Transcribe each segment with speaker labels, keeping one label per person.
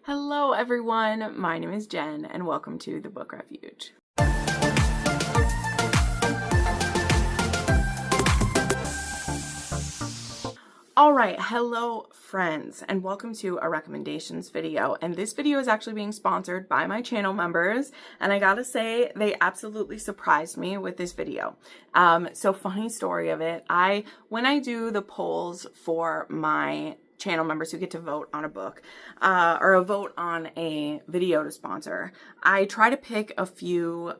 Speaker 1: Hello everyone, my name is Jen and welcome to the Book Refuge. Alright, hello friends and welcome to a recommendations video, and this video is actually being sponsored by my channel members, and I gotta say they absolutely surprised me with this video. So funny story of it, when I do the polls for my channel members who get to vote on a book or a vote on a video to sponsor, I try to pick a few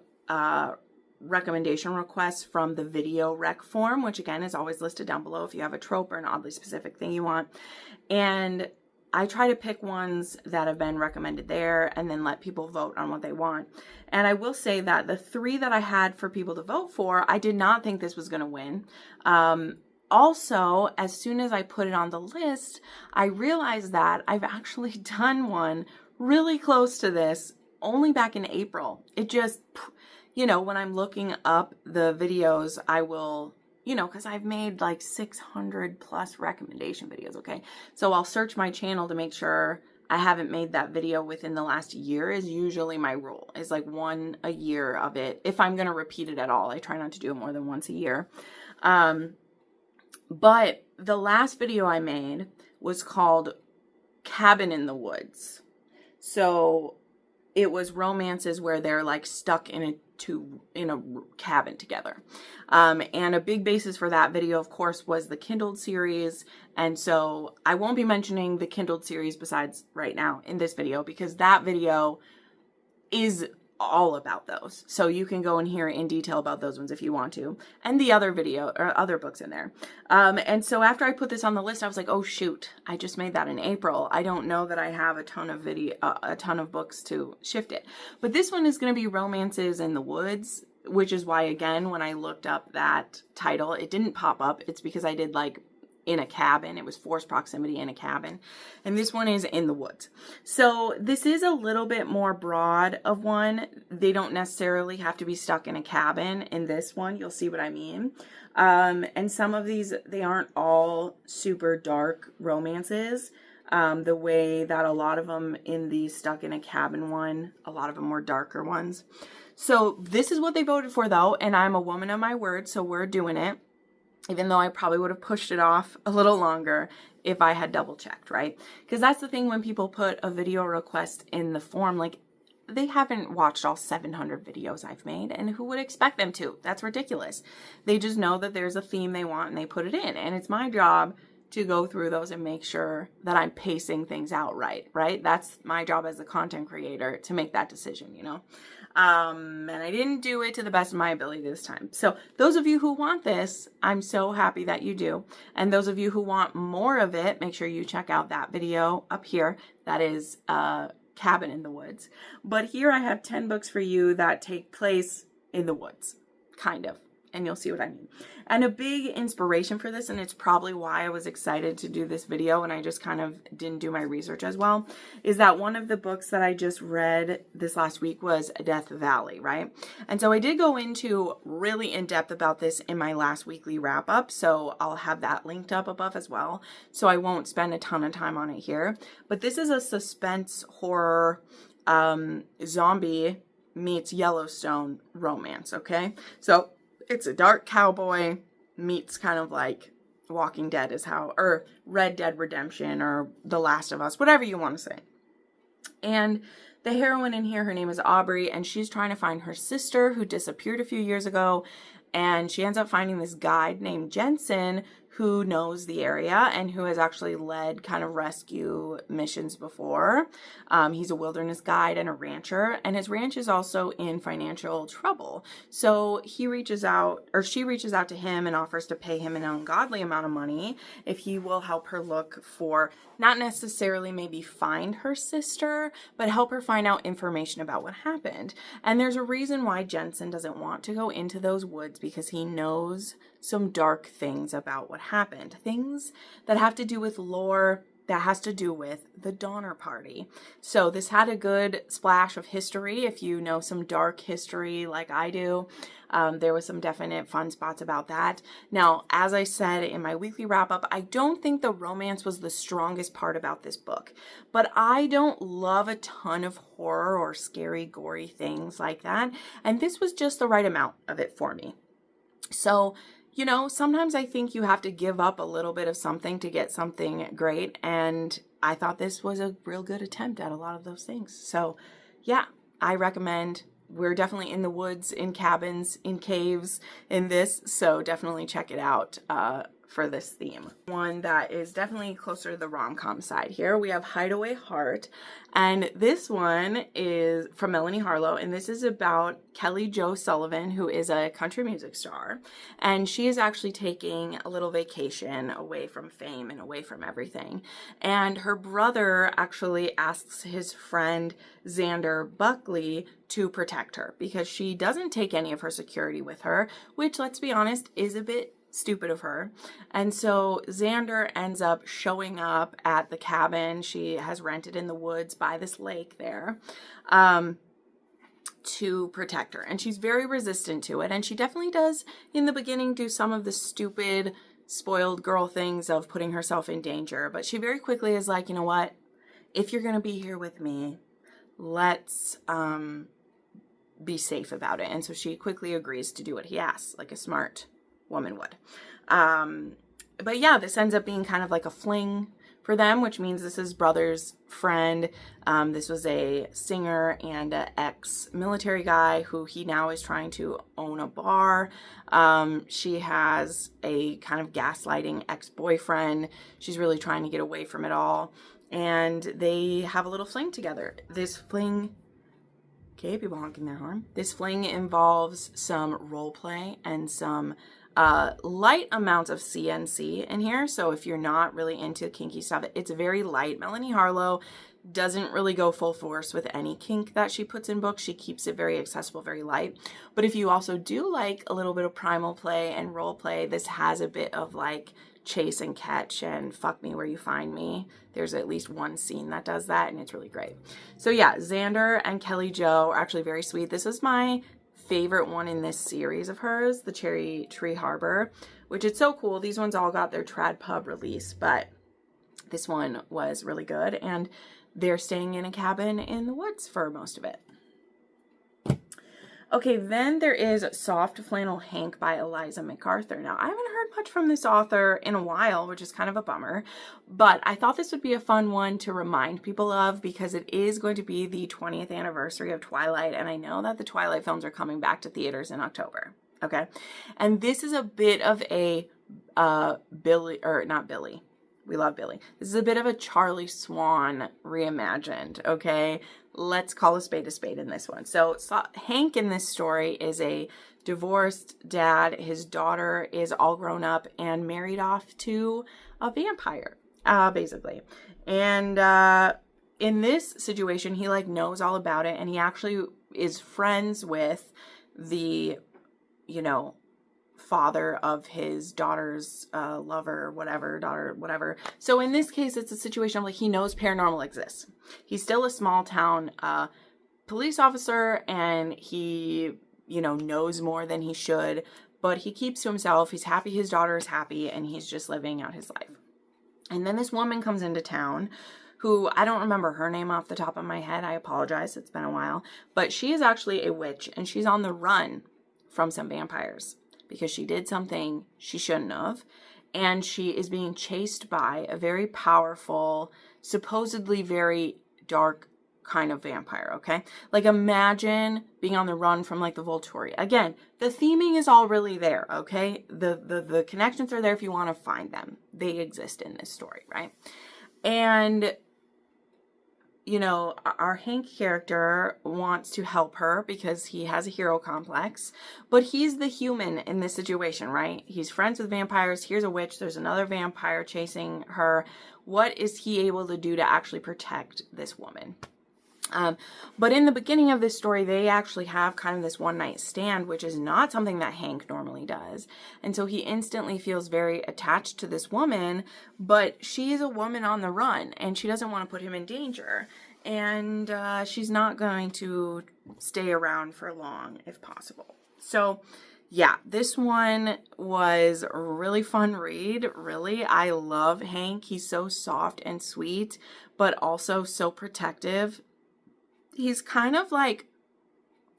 Speaker 1: recommendation requests from the video rec form, which again is always listed down below if you have a trope or an oddly specific thing you want. And I try to pick ones that have been recommended there and then let people vote on what they want. And I will say that the three that I had for people to vote for, I did not think this was going to win. Also, as soon as I put it on the list, I realized that I've actually done one really close to this only back in April. It just, you know, when I'm looking up the videos, I will, you know, because I've made like 600 plus recommendation videos, okay? So I'll search my channel to make sure I haven't made that video within the last year is usually my rule. Is like one a year of it. If I'm going to repeat it at all, I try not to do it more than once a year. But the last video I made was called Cabin in the Woods. So it was romances where they're like stuck in a cabin together. And a big basis for that video, of course, was the Kindle series. And so I won't be mentioning the Kindle series besides right now in this video, because that video is all about those. So you can go and hear in detail about those ones if you want to, and the other video or other books in there. And so after I put this on the list, I was like, oh shoot, I just made that in April. I don't know that I have a ton of books to shift it. But this one is going to be Romances in the Woods, which is why, again, when I looked up that title, it didn't pop up. It's because I did like in a cabin. It was forced proximity in a cabin. And this one is in the woods. So this is a little bit more broad of one. They don't necessarily have to be stuck in a cabin in this one. You'll see what I mean. And some of these, they aren't all super dark romances. The way that a lot of them in the stuck in a cabin one, a lot of them were darker ones. So this is what they voted for though. And I'm a woman of my word, so we're doing it. Even though I probably would have pushed it off a little longer if I had double checked, right? Because that's the thing when people put a video request in the form, like they haven't watched all 700 videos I've made, and who would expect them to? That's ridiculous. They just know that there's a theme they want and they put it in. And it's my job to go through those and make sure that I'm pacing things out right? That's my job as a content creator, to make that decision, you know? And I didn't do it to the best of my ability this time. So those of you who want this, I'm so happy that you do. And those of you who want more of it, make sure you check out that video up here. That is Cabin in the Woods. But here I have 10 books for you that take place in the woods, kind of. And you'll see what I mean. And a big inspiration for this, and it's probably why I was excited to do this video and I just kind of didn't do my research as well, is that one of the books that I just read this last week was Death Valley, right? And so I did go into really in depth about this in my last weekly wrap up, so I'll have that linked up above as well. So I won't spend a ton of time on it here. But this is a suspense horror zombie meets Yellowstone romance, okay? So it's a dark cowboy meets kind of like Walking Dead is how, or Red Dead Redemption or The Last of Us, whatever you want to say. And the heroine in here, her name is Aubrey, and she's trying to find her sister who disappeared a few years ago. And she ends up finding this guide named Jensen who knows the area and who has actually led kind of rescue missions before. He's a wilderness guide and a rancher, and his ranch is also in financial trouble. So he reaches out, or she reaches out to him and offers to pay him an ungodly amount of money if he will help her look for, not necessarily maybe find her sister, but help her find out information about what happened. And there's a reason why Jensen doesn't want to go into those woods, because he knows some dark things about what happened. Things that have to do with lore that has to do with the Donner Party. So this had a good splash of history. If you know some dark history like I do, there was some definite fun spots about that. Now, as I said in my weekly wrap up, I don't think the romance was the strongest part about this book, but I don't love a ton of horror or scary, gory things like that. And this was just the right amount of it for me. So, you know, sometimes I think you have to give up a little bit of something to get something great. And I thought this was a real good attempt at a lot of those things. So yeah, I recommend. We're definitely in the woods, in cabins, in caves in this. So definitely check it out for this theme. One that is definitely closer to the rom-com side here. We have Hideaway Heart. And this one is from Melanie Harlow. And this is about Kelly Jo Sullivan, who is a country music star. And she is actually taking a little vacation away from fame and away from everything. And her brother actually asks his friend Xander Buckley to protect her because she doesn't take any of her security with her, which, let's be honest, is a bit stupid of her. And so Xander ends up showing up at the cabin she has rented in the woods by this lake there to protect her. And she's very resistant to it. And she definitely does, in the beginning, do some of the stupid, spoiled girl things of putting herself in danger. But she very quickly is like, you know what? If you're going to be here with me, let's be safe about it. And so she quickly agrees to do what he asks, like a smart woman would. But yeah, this ends up being kind of like a fling for them, which means this is brother's friend. This was a singer and an ex-military guy who he now is trying to own a bar. She has a kind of gaslighting ex-boyfriend. She's really trying to get away from it all. And they have a little fling together. This fling, okay, people honking their horn. This fling involves some role play and some light amounts of CNC in here. So if you're not really into kinky stuff, it's very light. Melanie Harlow doesn't really go full force with any kink that she puts in books. She keeps it very accessible, very light. But if you also do like a little bit of primal play and role play, this has a bit of like chase and catch and fuck me where you find me. There's at least one scene that does that, and it's really great. So yeah, Xander and Kelly Jo are actually very sweet. This is my favorite one in this series of hers, the Cherry Tree Harbor, which is so cool. These ones all got their Trad Pub release, but this one was really good, and they're staying in a cabin in the woods for most of it. Okay, then there is Soft Flannel Hank by Eliza MacArthur. Now, I haven't heard much from this author in a while, which is kind of a bummer, but I thought this would be a fun one to remind people of because it is going to be the 20th anniversary of Twilight, and I know that the Twilight films are coming back to theaters in October, okay? And this is a bit of a Billy, or not Billy, we love Billy. This is a bit of a Charlie Swan reimagined, okay? Let's call a spade in this one. So Hank in this story is a divorced dad. His daughter is all grown up and married off to a vampire, basically. And in this situation, he like knows all about it, and he actually is friends with the, you know, father of his daughter's lover, whatever, daughter, whatever. So in this case, it's a situation of like he knows paranormal exists. He's still a small town police officer, and he, you know, knows more than he should, but he keeps to himself. He's happy his daughter is happy, and he's just living out his life. And then this woman comes into town who, I don't remember her name off the top of my head. I apologize. It's been a while. But she is actually a witch, and she's on the run from some vampires because she did something she shouldn't have. And she is being chased by a very powerful, supposedly very dark kind of vampire, okay? Like imagine being on the run from like the Volturi. Again, the theming is all really there, okay? The connections are there if you want to find them. They exist in this story, right? And you know, our Hank character wants to help her because he has a hero complex, but he's the human in this situation, right? He's friends with vampires. Here's a witch. There's another vampire chasing her. What is he able to do to actually protect this woman? But in the beginning of this story, they actually have kind of this one night stand, which is not something that Hank normally does. And so he instantly feels very attached to this woman, but she is a woman on the run and she doesn't want to put him in danger. And she's not going to stay around for long if possible. So yeah, this one was a really fun read. Really, I love Hank. He's so soft and sweet, but also so protective. He's kind of like,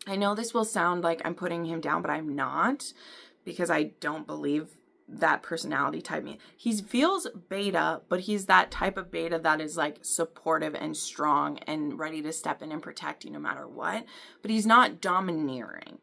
Speaker 1: I know this will sound like I'm putting him down, but I'm not, because I don't believe that personality type. He feels beta, but he's that type of beta that is like supportive and strong and ready to step in and protect you no matter what. But he's not domineering.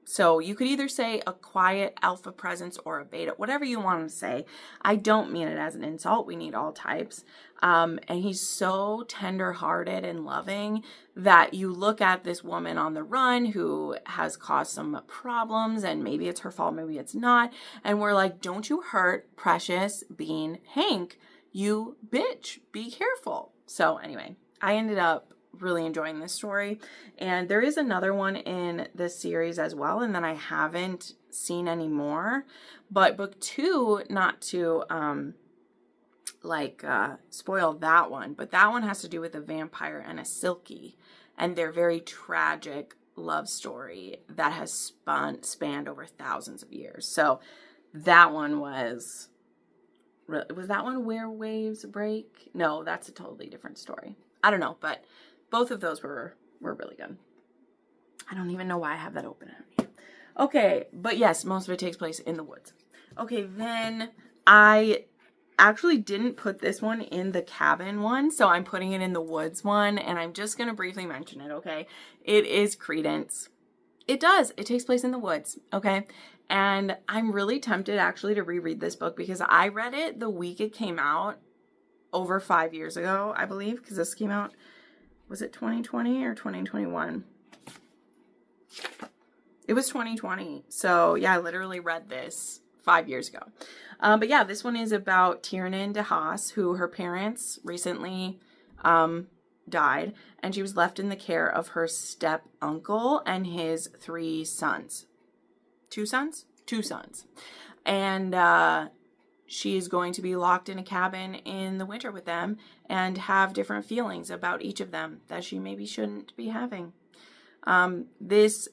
Speaker 1: So you could either say a quiet alpha presence or a beta, whatever you want to say. I don't mean it as an insult. We need all types. And he's so tender-hearted and loving that you look at this woman on the run who has caused some problems, and maybe it's her fault, maybe it's not. And we're like, don't you hurt precious bean Hank, you bitch, be careful. So anyway, I ended up really enjoying this story, and there is another one in this series as well, and then I haven't seen any more. But book 2, not to spoil that one, but that one has to do with a vampire and a silky and their very tragic love story that has spanned over thousands of years. So that one was that one Where Waves Break? No, that's a totally different story. I don't know, but both of those were really good. I don't even know why I have that open. Okay, but yes, most of it takes place in the woods. Okay, then I actually didn't put this one in the cabin one, so I'm putting it in the woods one, and I'm just going to briefly mention it, okay? It is Credence. It takes place in the woods, okay? And I'm really tempted actually to reread this book because I read it the week it came out over 5 years ago, I believe, because this came out, was it 2020 or 2021? It was 2020. So yeah, I literally read this 5 years ago. But yeah, this one is about Tiernan DeHaas, who her parents recently died, and she was left in the care of her step uncle and his 3 sons. 2 sons? 2 sons. And she is going to be locked in a cabin in the winter with them and have different feelings about each of them that she maybe shouldn't be having. This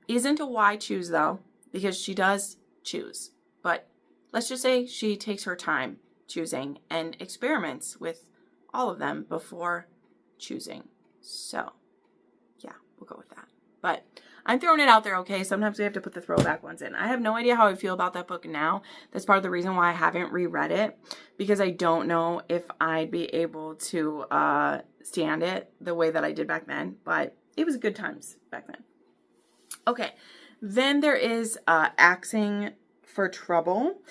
Speaker 1: isn't a why choose though, because she does choose. But let's just say she takes her time choosing and experiments with all of them before choosing. So yeah, we'll go with that. But I'm throwing it out there, okay? Sometimes we have to put the throwback ones in. I have no idea how I feel about that book now. That's part of the reason why I haven't reread it, because I don't know if I'd be able to stand it the way that I did back then. But it was good times back then. Okay, then there is Axing for Trouble,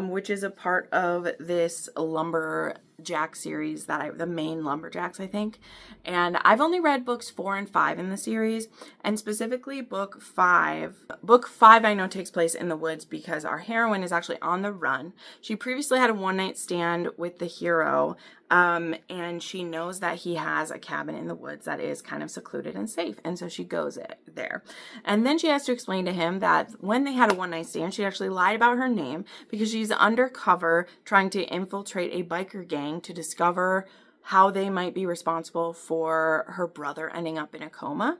Speaker 1: which is a part of this Lumberjack series that the main Lumberjacks, I think. And I've only read books 4 and 5 in the series, and specifically book 5. Book 5 I know takes place in the woods because our heroine is actually on the run. She previously had a one-night stand with the hero, and she knows that he has a cabin in the woods that is kind of secluded and safe, and so she goes there. And then she has to explain to him that when they had a one-night stand, she actually lied about her name because she's undercover trying to infiltrate a biker gang to discover how they might be responsible for her brother ending up in a coma.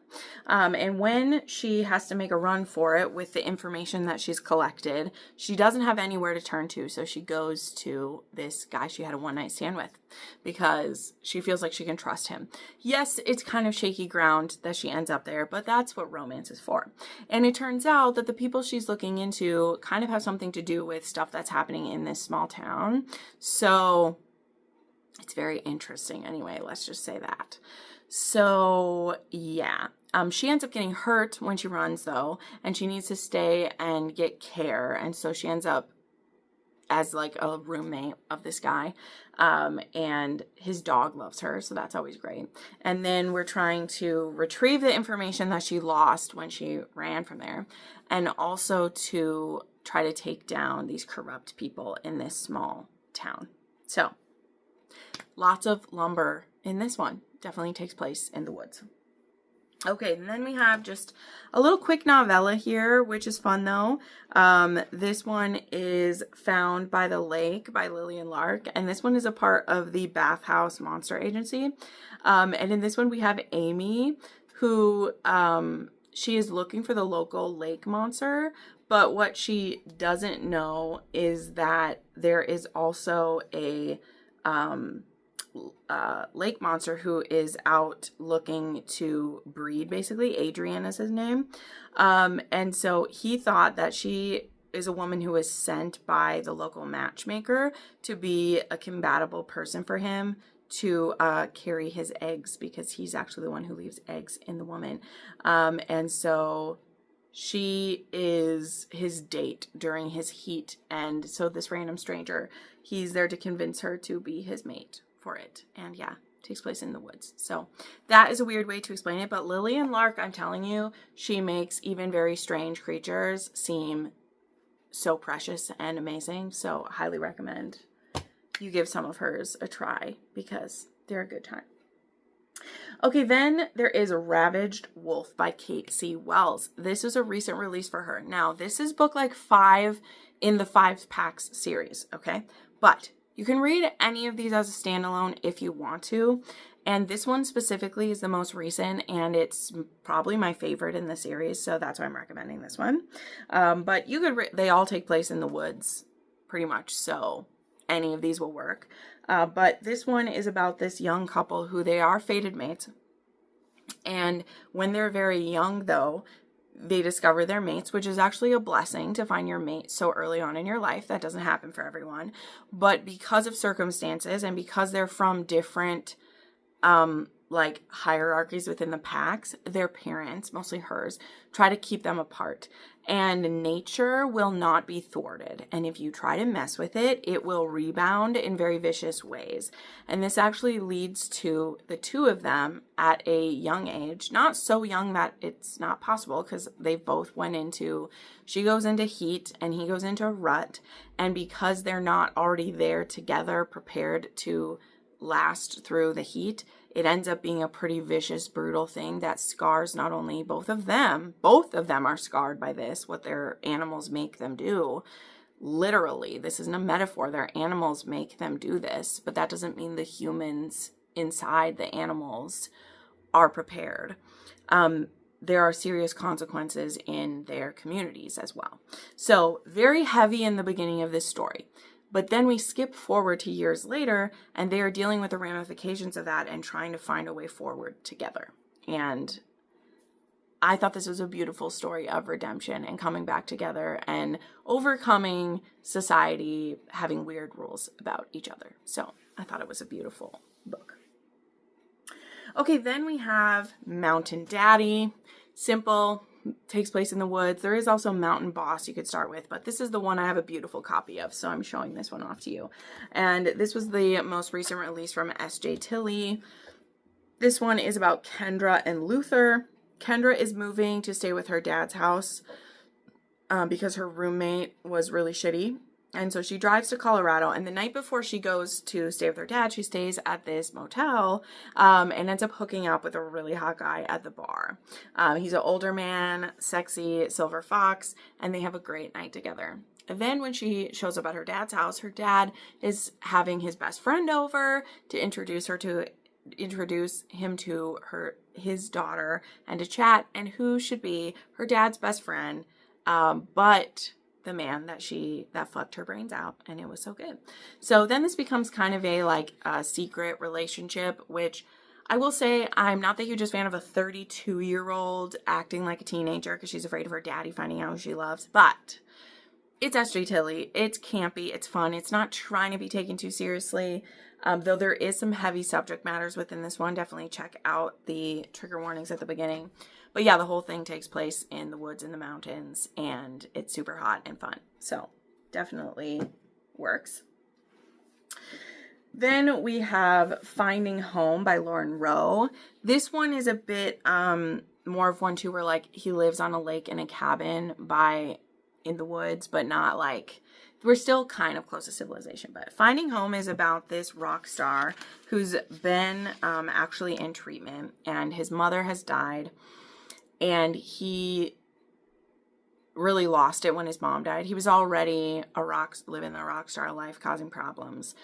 Speaker 1: And when she has to make a run for it with the information that she's collected, she doesn't have anywhere to turn to, so she goes to this guy she had a one-night stand with because she feels like she can trust him. Yes, it's kind of shaky ground that she ends up there, but that's what romance is for. And it turns out that the people she's looking into kind of have something to do with stuff that's happening in this small town. So it's very interesting. Anyway, let's just say that. So yeah, she ends up getting hurt when she runs though, and she needs to stay and get care. And so she ends up as like a roommate of this guy. And his dog loves her, so that's always great. And then we're trying to retrieve the information that she lost when she ran from there, and also to try to take down these corrupt people in this small town. So lots of lumber in this one. definitely takes place in the woods. Okay, and then we have just a little quick novella here, which is fun though. This one is Found by the Lake by Lillian Lark, and this one is a part of the Bathhouse Monster Agency. And in this one we have Amy, who she is looking for the local lake monster, but what she doesn't know is that there is also a lake monster who is out looking to breed, basically. Adrian is his name. And so he thought that she is a woman who was sent by the local matchmaker to be a compatible person for him to carry his eggs, because he's actually the one who leaves eggs in the woman. And so she is his date during his heat. And so this random stranger, he's there to convince her to be his mate for it. And yeah, takes place in the woods. So that is a weird way to explain it, but Lillian Lark, I'm telling you, she makes even very strange creatures seem so precious and amazing. So highly recommend you give some of hers a try, because they're a good time. Okay, then there is Ravaged Wolf by Kate C. Wells. This is a recent release for her. Now, this is book like 5 in the 5 packs series, okay? But you can read any of these as a standalone if you want to. And this one specifically is the most recent, and it's probably my favorite in the series, so that's why I'm recommending this one. But you could they all take place in the woods, pretty much, so any of these will work. But this one is about this young couple who they are fated mates. And when they're very young, though, they discover their mates, which is actually a blessing to find your mate so early on in your life. That doesn't happen for everyone. But because of circumstances and because they're from different like hierarchies within the packs, their parents, mostly hers, try to keep them apart. And nature will not be thwarted. And if you try to mess with it, it will rebound in very vicious ways. And this actually leads to the two of them at a young age, not so young that it's not possible, because they both went into, she goes into heat and he goes into rut. And because they're not already there together, prepared to last through the heat, it ends up being a pretty vicious, brutal thing that scars not only both of them are scarred by this, what their animals make them do. Literally, this isn't a metaphor, their animals make them do this, but that doesn't mean the humans inside the animals are prepared. There are serious consequences in their communities as well. So very heavy in the beginning of this story. But then we skip forward to years later, and they are dealing with the ramifications of that and trying to find a way forward together. And I thought this was a beautiful story of redemption and coming back together and overcoming society having weird rules about each other. So I thought it was a beautiful book. Okay, then we have Mountain Daddy. Simple. Takes place in the woods. There is also Mountain Boss you could start with, but this is the one I have a beautiful copy of, so I'm showing this one off to you. And this was the most recent release from S.J. Tilley. This one is about Kendra and Luther. Kendra is moving to stay with her dad's house because her roommate was really shitty. And so she drives to Colorado, and the night before she goes to stay with her dad, she stays at this motel and ends up hooking up with a really hot guy at the bar. He's an older man, sexy, silver fox, and they have a great night together. And then when she shows up at her dad's house, her dad is having his best friend over to introduce him to his daughter and to chat, and who should be her dad's best friend, but the man that fucked her brains out, and it was so good. So then this becomes kind of a secret relationship, which I will say I'm not the hugest fan of a 32-year-old acting like a teenager because she's afraid of her daddy finding out who she loves, but it's S.J. Tilley. It's campy. It's fun. It's not trying to be taken too seriously, though there is some heavy subject matters within this one. Definitely check out the trigger warnings at the beginning. But yeah, the whole thing takes place in the woods in the mountains, and it's super hot and fun. So definitely works. Then we have Finding Home by Lauren Rowe. This one is a bit more of one too, where he lives on a lake in a cabin in the woods, but not we're still kind of close to civilization. But Finding Home is about this rock star who's been actually in treatment, and his mother has died, and he really lost it when his mom died. He was already living the rock star life, causing problems.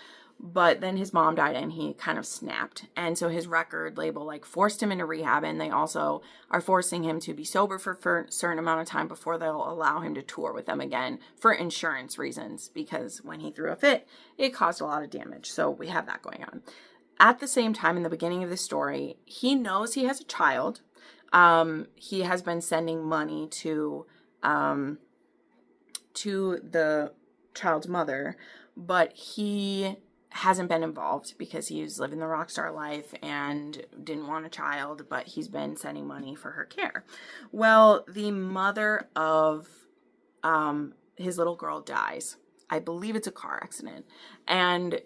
Speaker 1: But then his mom died and he kind of snapped. And so his record label like forced him into rehab, and they also are forcing him to be sober for a certain amount of time before they'll allow him to tour with them again for insurance reasons, because when he threw a fit, it caused a lot of damage. So we have that going on. At the same time, in the beginning of the story, he knows he has a child. He has been sending money to the child's mother, but he hasn't been involved because he was living the rock star life and didn't want a child, but he's been sending money for her care. Well, the mother of his little girl dies. I believe it's a car accident. And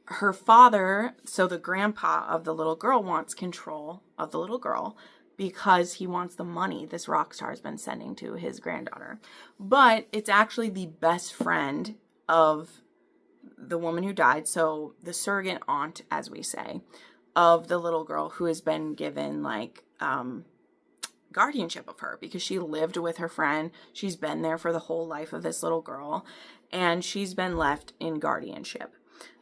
Speaker 1: her father, so the grandpa of the little girl, wants control of the little girl because he wants the money this rock star has been sending to his granddaughter. But it's actually the best friend of the woman who died, so the surrogate aunt, as we say, of the little girl, who has been given like guardianship of her because she lived with her friend. She's been there for the whole life of this little girl, and she's been left in guardianship.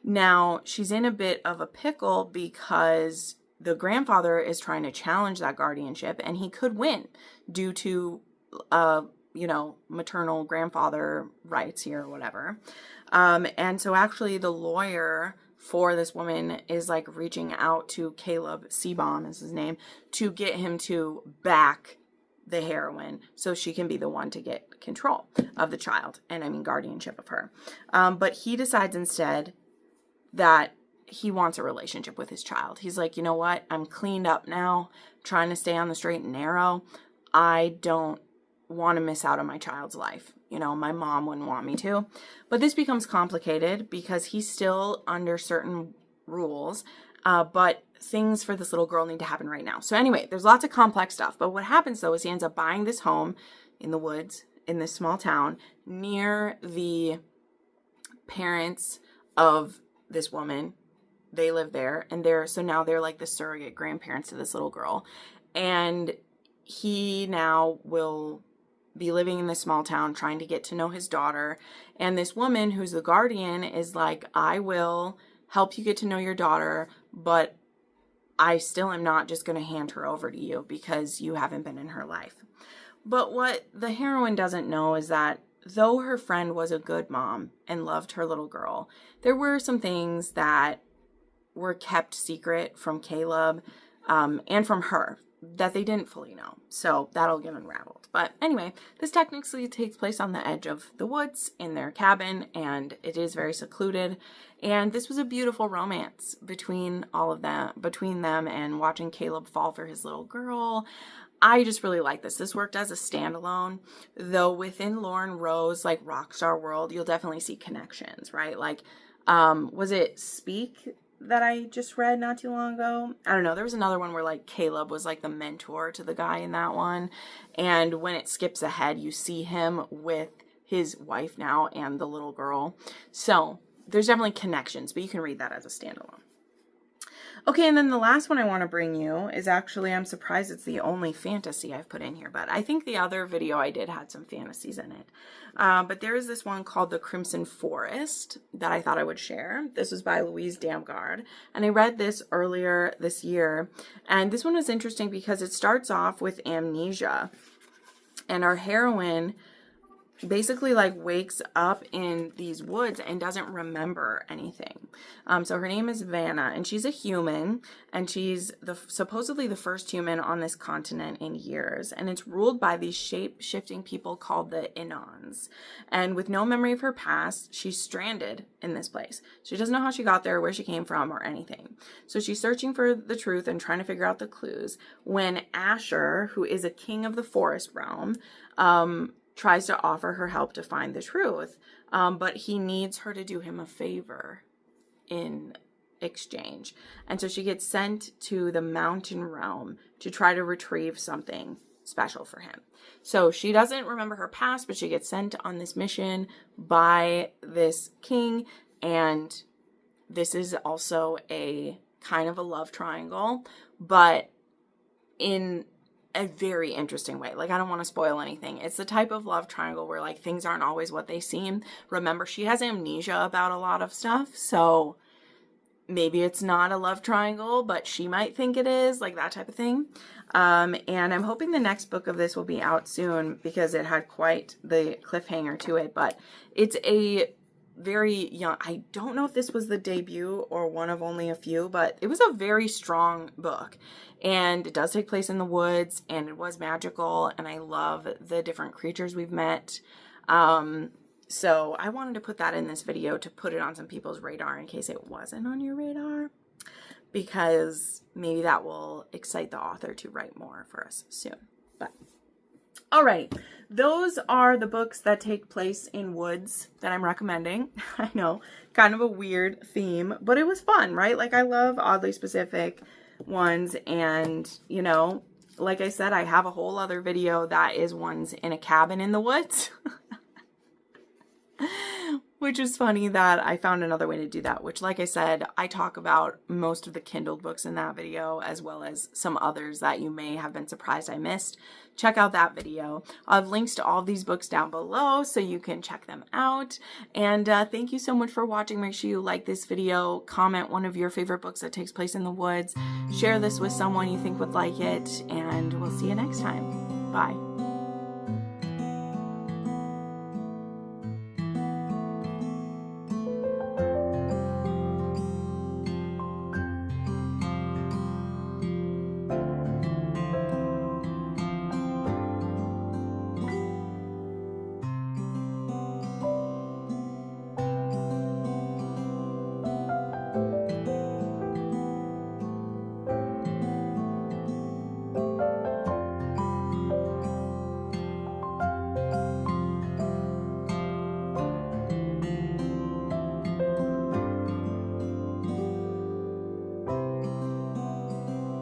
Speaker 1: Now, she's in a bit of a pickle because the grandfather is trying to challenge that guardianship, and he could win due to maternal grandfather rights here or whatever. And so actually the lawyer for this woman is like reaching out to Caleb Seabaum, is his name, to get him to back the heroine so she can be the one to get control of the child, and I mean guardianship of her. But he decides instead that he wants a relationship with his child. He's like, you know what? I'm cleaned up now, trying to stay on the straight and narrow. I don't want to miss out on my child's life. My mom wouldn't want me to. But this becomes complicated because he's still under certain rules, but things for this little girl need to happen right now. So anyway, there's lots of complex stuff. But what happens though is he ends up buying this home in the woods in this small town near the parents of this woman. They live there, and now they're like the surrogate grandparents to this little girl. And he now will be living in this small town trying to get to know his daughter. And this woman who's the guardian is like, I will help you get to know your daughter, but I still am not just going to hand her over to you because you haven't been in her life. But what the heroine doesn't know is that though her friend was a good mom and loved her little girl, there were some things that were kept secret from Caleb and from her that they didn't fully know. So that'll get unraveled. But anyway, this technically takes place on the edge of the woods in their cabin, and it is very secluded. And this was a beautiful romance between them, and watching Caleb fall for his little girl. I just really like this. This worked as a standalone, though within Lauren Rowe's like rockstar world, you'll definitely see connections, right? Like, was it Speak that I just read not too long ago? I don't know. There was another one where like Caleb was like the mentor to the guy in that one. And when it skips ahead, you see him with his wife now and the little girl. So there's definitely connections, but you can read that as a standalone. Okay, and then the last one I want to bring you is actually, I'm surprised it's the only fantasy I've put in here, but I think the other video I did had some fantasies in it. But there is this one called The Crimson Forest that I thought I would share. This was by Louise Damgard, and I read this earlier this year. And this one was interesting because it starts off with amnesia, and our heroine basically like wakes up in these woods and doesn't remember anything. So her name is Vanna, and she's a human, and she's supposedly the first human on this continent in years, and it's ruled by these shape-shifting people called the Inons. And with no memory of her past, she's stranded in this place. She doesn't know how she got there, where she came from, or anything. So she's searching for the truth and trying to figure out the clues when Asher, who is a king of the forest realm, tries to offer her help to find the truth, but he needs her to do him a favor in exchange. And so she gets sent to the mountain realm to try to retrieve something special for him. So she doesn't remember her past, but she gets sent on this mission by this king, and this is also a kind of a love triangle, but in a very interesting way. Like, I don't want to spoil anything. It's the type of love triangle where, like, things aren't always what they seem. Remember, she has amnesia about a lot of stuff, so maybe it's not a love triangle, but she might think it is, like that type of thing. And I'm hoping the next book of this will be out soon because it had quite the cliffhanger to it, but it's a very young, I don't know if this was the debut or one of only a few, but it was a very strong book, and it does take place in the woods, and it was magical, and I love the different creatures we've met. So I wanted to put that in this video to put it on some people's radar in case it wasn't on your radar, because maybe that will excite the author to write more for us soon. But all right, those are the books that take place in woods that I'm recommending. I know, kind of a weird theme, but it was fun, right? Like, I love oddly specific ones, and, you know, like I said, I have a whole other video that is ones in a cabin in the woods. Which is funny that I found another way to do that, which, like I said, I talk about most of the Kindle books in that video, as well as some others that you may have been surprised I missed. Check out that video. I'll have links to all of these books down below so you can check them out. And thank you so much for watching. Make sure you like this video, comment one of your favorite books that takes place in the woods, share this with someone you think would like it, and we'll see you next time. Bye.